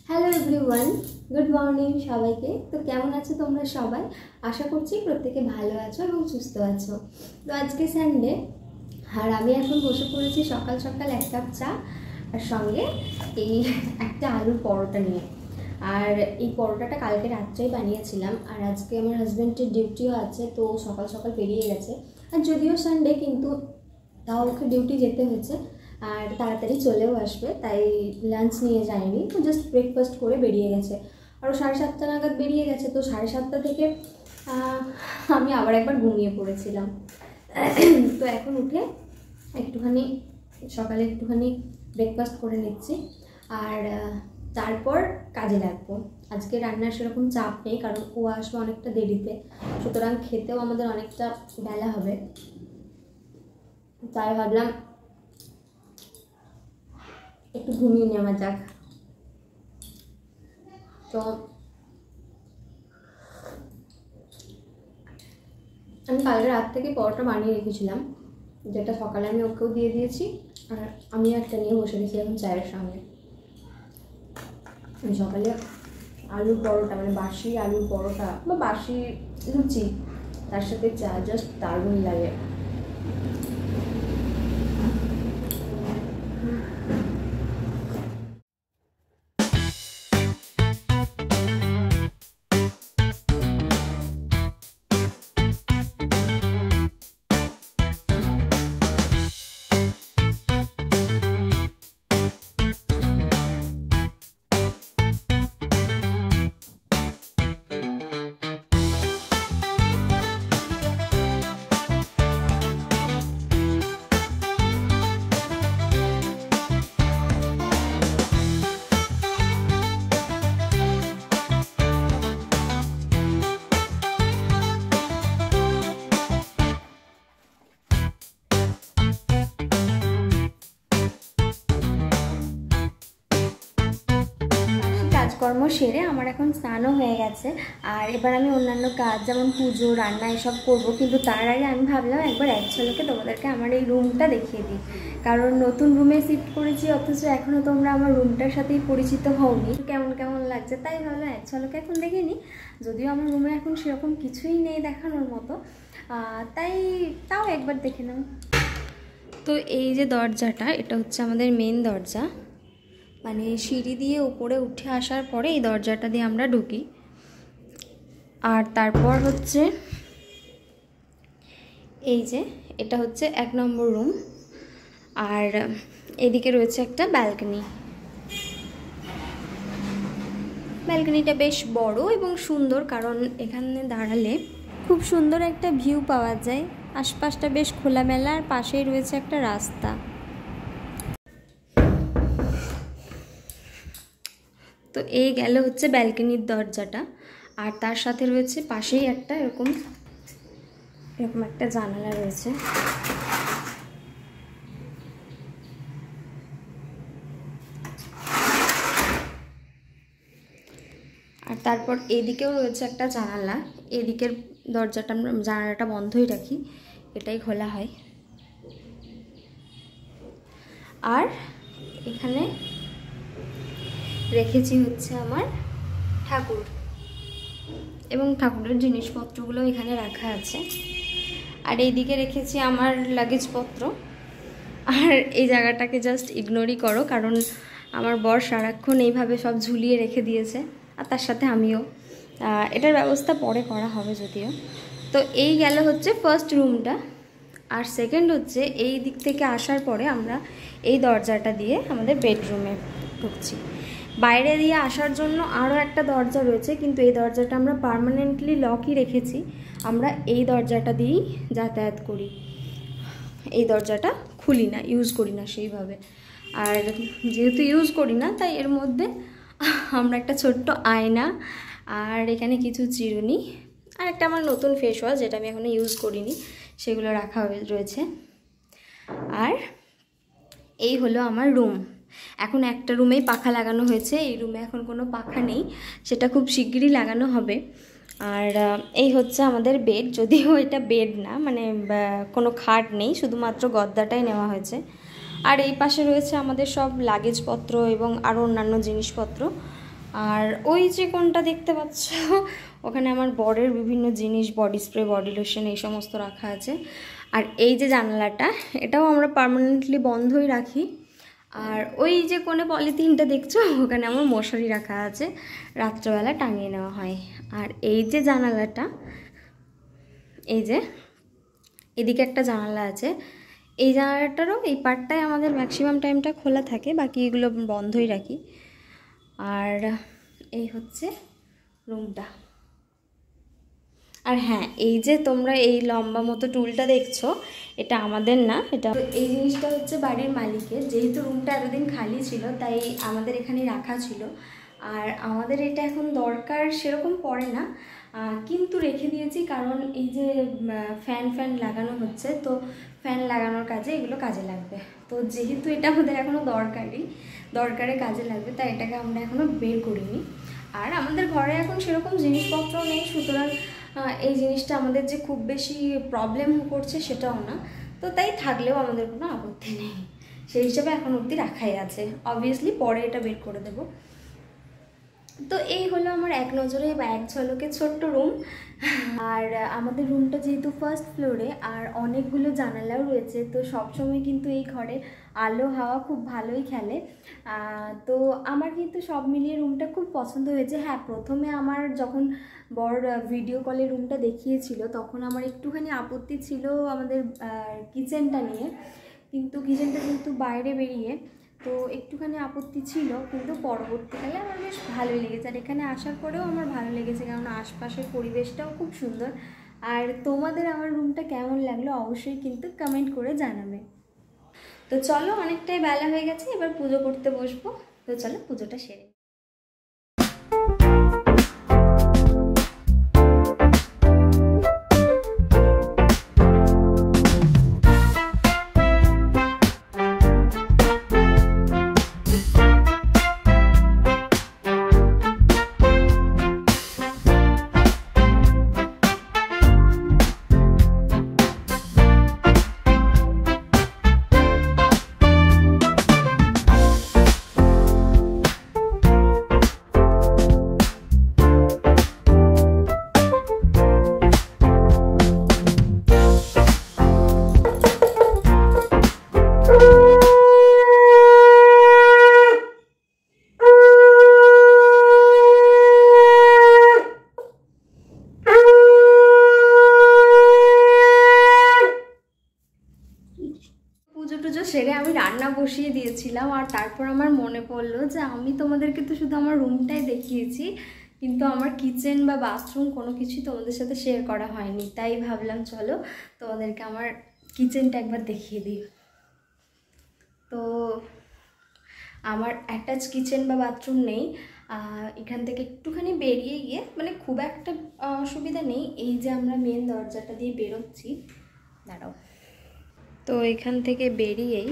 Hello everyone, good morning সবাইকে। তো কেমন আছো তোমরা সবাই? আশা করছি প্রত্যেকে ভালো আছো এবং সুস্থ আছো। তো আজকে সানডে, আর আমি এখন বসে পড়েছি সকাল সকাল এক কাপ চা আর সঙ্গে এই একটা আলুর পরোটা নিয়ে। আর এই পরোটাটা কালকে রাত্রেই বানিয়েছিলাম, আর আজকে আমার হাজব্যান্ডের ডিউটিও আছে, তো সকাল সকাল বেরিয়ে গেছে। আর যদিও সানডে, কিন্তু তাও ওকে ডিউটি যেতে হয়েছে আর তাড়াতাড়ি চলেও আসবে, তাই লাঞ্চ নিয়ে যায়নি, তো জাস্ট ব্রেকফাস্ট করে বেরিয়ে গেছে। আরও 7:30 নাগাদ বেরিয়ে গেছে, তো 7:30 থেকে আমি আবার একবার ঘুমিয়ে পড়েছিলাম। তো এখন উঠে একটুখানি সকালে একটুখানি ব্রেকফাস্ট করে নিচ্ছি, আর তারপর কাজে লাগবো। আজকে রান্নার সেরকম চাপ নেই, কারণ ও আসবে অনেকটা দেরিতে, সুতরাং খেতেও আমাদের অনেকটা বেলা হবে। তাই ভাবলাম একটু ঘুমিয়ে নেওয়া যাক। তো আমি কালকে রাত থেকে পরোটা বানিয়ে রেখেছিলাম, যেটা সকালে আমি ওকেও দিয়ে দিয়েছি, আর আমি একটা নিয়ে বসে গেছি এখন চায়ের সঙ্গে। আমি সকালে আলুর পরোটা, মানে বাসি আলুর পরোটা বা বাসি লুচি, তার সাথে চা জাস্ট দারুণ লাগে। কাজকর্ম সেরে আমার এখন স্নানও হয়ে গেছে, আর এবার আমি অন্যান্য কাজ যেমন পুজো, রান্না এসব করব, কিন্তু তার আগে আমি ভাবলাম একবার এক ঝলকে তোমাদেরকে আমার এই রুমটা দেখিয়ে দিই। কারণ নতুন রুমে শিফট করেছি, অথচ এখনও তোমরা আমার রুমটার সাথেই পরিচিত হওনি, কেমন কেমন লাগছে, তাই ভাবলাম এক ঝলকে এখন দেখে নিই। যদিও আমার রুমে এখন সেরকম কিছুই নেই দেখানোর মতো, তাই তাও একবার দেখে নাও। তো এই যে দরজাটা, এটা হচ্ছে আমাদের মেন দরজা, মানে সিঁড়ি দিয়ে উপরে উঠে আসার পরে এই দরজাটা দিয়ে আমরা ঢুকি। আর তারপর হচ্ছে এই যে এটা হচ্ছে 1 নম্বর রুম, আর এদিকে রয়েছে একটা ব্যালকনি। ব্যালকনিটা বেশ বড় এবং সুন্দর, কারণ এখানে দাঁড়ালে খুব সুন্দর একটা ভিউ পাওয়া যায়। আশপাশটা বেশ খোলামেলা, আর পাশেই রয়েছে একটা রাস্তা। তো এই গেল হচ্ছে ব্যালকনির দরজাটা, আর তার সাথে রয়েছে পাশেই একটা এরকম একটা জানালা রয়েছে। আর তারপর এদিকেও রয়েছে একটা জানালা, এদিকের দরজাটা আমরা জানালাটা বন্ধই রাখি, এটাই খোলা হয়। আর এখানে রেখেছি হচ্ছে আমার ঠাকুর, এবং ঠাকুরের জিনিসপত্রগুলো এখানে রাখা আছে। আর এইদিকে রেখেছি আমার লাগেজপত্র। আর এই জায়গাটাকে জাস্ট ইগনোরই করো, কারণ আমার বর সারাক্ষণ এইভাবে সব ঝুলিয়ে রেখে দিয়েছে, আর তার সাথে আমিও। এটার ব্যবস্থা পরে করা হবে যদিও। তো এই গেল হচ্ছে ফার্স্ট রুমটা। আর সেকেন্ড হচ্ছে এই দিক থেকে আসার পরে আমরা এই দরজাটা দিয়ে আমাদের বেডরুমে ঢুকছি। বাইরে দিয়ে আসার জন্য আরও একটা দরজা রয়েছে, কিন্তু এই দরজাটা আমরা পার্মানেন্টলি লকই রেখেছি। আমরা এই দরজাটা দিয়েই যাতায়াত করি, এই দরজাটা খুলি না, ইউজ করি না সেইভাবে। আর যেহেতু ইউজ করি না, তাই এর মধ্যে আমরা একটা ছোট্ট আয়না, আর এখানে কিছু চিরুনি, আর একটা আমার নতুন ফেস ওয়াশ, যেটা আমি এখনো ইউজ করিনি, সেগুলো রাখা রয়েছে। আর এই হলো আমার রুম। এখন একটা রুমেই পাখা লাগানো হয়েছে, এই রুমে এখন কোনো পাখা নেই, সেটা খুব শিগগিরই লাগানো হবে। আর এই হচ্ছে আমাদের বেড, যদিও এটা বেড না, মানে কোনো খাট নেই, শুধুমাত্র গদ্দাটাই নেওয়া হয়েছে। আর এই পাশে রয়েছে আমাদের সব লাগেজপত্র এবং আরও অন্যান্য জিনিসপত্র। আর ওই যে কোনটা দেখতে পাচ্ছ ওখানে আমার বরের বিভিন্ন জিনিস, বডি স্প্রে, বডি লোশন এই সমস্ত রাখা আছে। আর এই যে জানালাটা, এটাও আমরা পার্মানেন্টলি বন্ধই রাখি। আর ওই যে কোণে পলিথিনটা দেখছো ওখানে আমার মশারি রাখা আছে, রাত্রেবেলা টাঙিয়ে নেওয়া হয়। আর এই যে জানালাটা, এই যে এদিকে একটা জানালা আছে, এই জানালাটারও এই পার্টটাই আমাদের ম্যাক্সিমাম টাইমটা খোলা থাকে, বাকি এগুলো বন্ধই রাখি। আর এই হচ্ছে রুমটা। আর হ্যাঁ, এই যে তোমরা এই লম্বা মতো টুলটা দেখছো, এটা আমাদের না, এটা এই জিনিসটা হচ্ছে বাড়ির মালিকের। যেহেতু রুমটা এতদিন খালি ছিল তাই আমাদের এখানে রাখা ছিল। আর আমাদের এটা এখন দরকার সেরকম পড়ে না, কিন্তু রেখে দিয়েছি, কারণ এই যে ফ্যান লাগানো হচ্ছে, তো ফ্যান লাগানোর কাজে এগুলো কাজে লাগবে। তো যেহেতু এটা আমাদের এখনও দরকারে কাজে লাগবে, তাই এটাকে আমরা এখনও বের করিনি। আর আমাদের ঘরে এখন সেরকম জিনিসপত্র নেই, সুতরাং এই জিনিসটা আমাদের যে খুব বেশি প্রবলেম করছে সেটাও না। তো তাই থাকলেও আমাদের কোনো আপত্তি নেই, সেই হিসাবে এখন অবধি রাখাই আছে। অবভিয়াসলি পরে এটা বের করে দেব। তো এই হলো আমার এক নজরে বা এক ঝলকে ছোট্ট রুম। আর আমাদের রুমটা যেহেতু ফার্স্ট ফ্লোরে আর অনেকগুলো জানালাও রয়েছে, তো সবসময় কিন্তু এই ঘরে আলো হাওয়া খুব ভালোই খেলে। তো আমার কিন্তু সব মিলিয়ে রুমটা খুব পছন্দ হয়েছে। হ্যাঁ, প্রথমে আমার যখন বড় ভিডিও কলে রুমটা দেখিয়েছিল তখন আমার একটুখানি আপত্তি ছিল আমাদের কিচেনটা নিয়ে, কিন্তু কিচেনটা যেহেতু বাইরে বেরিয়ে, তো একটুখানি আপত্তি ছিল, কিন্তু পরবর্তীকালে আমার বেশ ভালোই লেগেছে। আর এখানে আসার পরেও আমার ভালো লেগেছে, কারণ আশপাশের পরিবেশটাও খুব সুন্দর। আর তোমাদের আমার রুমটা কেমন লাগলো অবশ্যই কিন্তু কমেন্ট করে জানাবে। তো চলো, অনেকটাই বেলা হয়ে গেছে, এবার পুজো করতে বসবো। তো চলো পুজোটা সেরে। সেরে আমি রান্না বসিয়ে দিয়েছিলাম। আর তারপর আমার মনে পড়লো যে আমি তোমাদেরকে তো শুধু আমার রুমটাই দেখিয়েছি, কিন্তু আমার কিচেন বা বাথরুম কোনো কিছুই তোমাদের সাথে শেয়ার করা হয়নি। তাই ভাবলাম চলো তোমাদেরকে আমার কিচেনটা একবার দেখিয়ে দিই। তো আমার অ্যাটাচ কিচেন বা বাথরুম নেই, এখান থেকে একটুখানি বেরিয়ে গিয়ে, মানে খুব একটা অসুবিধা নেই। এই যে আমরা মেন দরজাটা দিয়ে বেরোচ্ছি, দাঁড়াও, তো এখান থেকে বেরিয়েই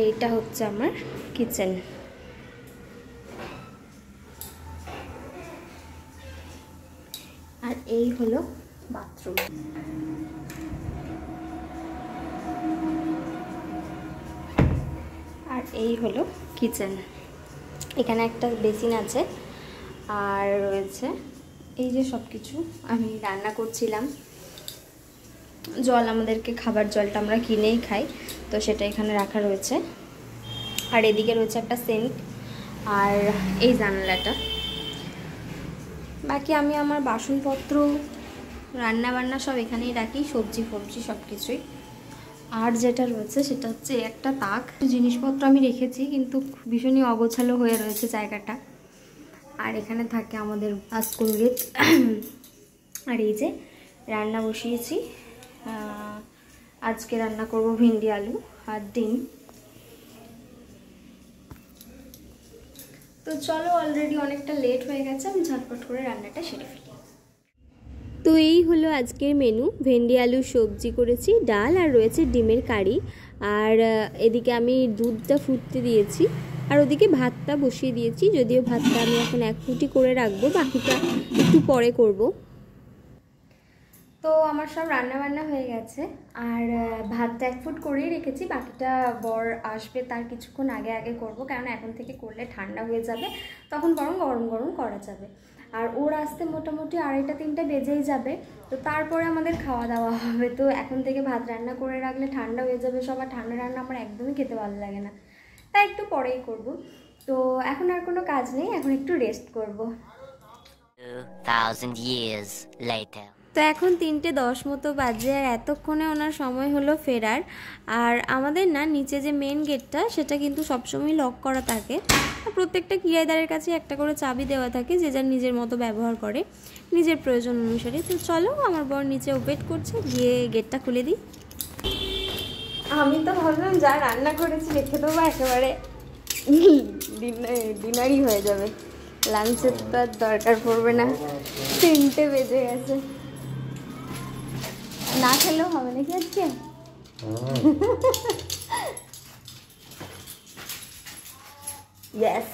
এইটা হচ্ছে আমার কিচেন। আর এই হলো বাথরুম। আর এই হলো কিচেন। এখানে একটা বেসিন আছে, আর রয়েছে এই যে সব কিছু। আমি রান্না করছিলাম, জল, আমাদেরকে খাবার জলটা আমরা কিনেই খাই, তো সেটা এখানে রাখা রয়েছে। আর এদিকে রয়েছে একটা সিঙ্ক আর এই জানালাটা। বাকি আমি আমার বাসনপত্র, রান্না বান্না সব এখানেই রাখি, সবজি ফবজি সব কিছুই। আর যেটা রয়েছে সেটা হচ্ছে একটা তাক। জিনিসপত্র আমি রেখেছি, কিন্তু ভীষণই অগোছালো হয়ে রয়েছে জায়গাটা। আর এখানে থাকে আমাদের বাস্কুলগেট। আর এই যে রান্না বসিয়েছি, আজকে রান্না করব ভেন্ডি আলু আর ডিম। তো চলো, অলরেডি অনেকটা লেট হয়ে গেছে, আমি ঝটপট করে রান্নাটা সেরে ফেলি। তো এই হলো আজকের মেনু। ভেন্ডি আলুর সবজি করেছি, ডাল, আর রয়েছে ডিমের কারি। আর এদিকে আমি দুধটা ফুটতে দিয়েছি, আর ওদিকে ভাতটা বসিয়ে দিয়েছি। যদিও ভাতটা আমি এখন 1 ফুটি করে রাখবো, বাকিটা একটু পরে করব। তো আমার সব রান্না বান্না হয়ে গেছে, আর ভাতটা 1 ফুট করেই রেখেছি, বাকিটা বর আসবে তার কিছুক্ষণ আগে আগে করবো, কারণ এখন থেকে করলে ঠান্ডা হয়ে যাবে, তখন বরং গরম গরম করা যাবে। আর ওর আসতে মোটামুটি 2:30-3টা বেজেই যাবে, তো তারপরে আমাদের খাওয়া দাওয়া হবে। তো এখন থেকে ভাত রান্না করে রাখলে ঠান্ডা হয়ে যাবে সবার, ঠান্ডা রান্না আমার একদমই খেতে ভালো লাগে না, তাই একটু পরেই করব। তো এখন আর কোনো কাজ নেই, এখন একটু রেস্ট করব। 2000 years later. তো এখন 3:10 মতো বাজে, আর এতক্ষণে ওনার সময় হলো ফেরার। আর আমাদের না নিচে যে মেন গেটটা সেটা কিন্তু সবসময় লক করা থাকে, আর প্রত্যেকটা কিরায়দারের কাছে একটা করে চাবি দেওয়া থাকে, যে যার নিজের মতো ব্যবহার করে নিজের প্রয়োজন অনুসারে। তো চলো, আমার বর নিচে ওয়েট করছে, গিয়ে গেটটা খুলে দিই। আমি তো ভাবলাম যা রান্না করেছি রেখে দেবো, একেবারে ডিনারই হয়ে যাবে, লাঞ্চের তো আর দরকার পড়বে না। 3টে বেজে গেছে, না খেলেও হবে নাকি আজকে? Yes.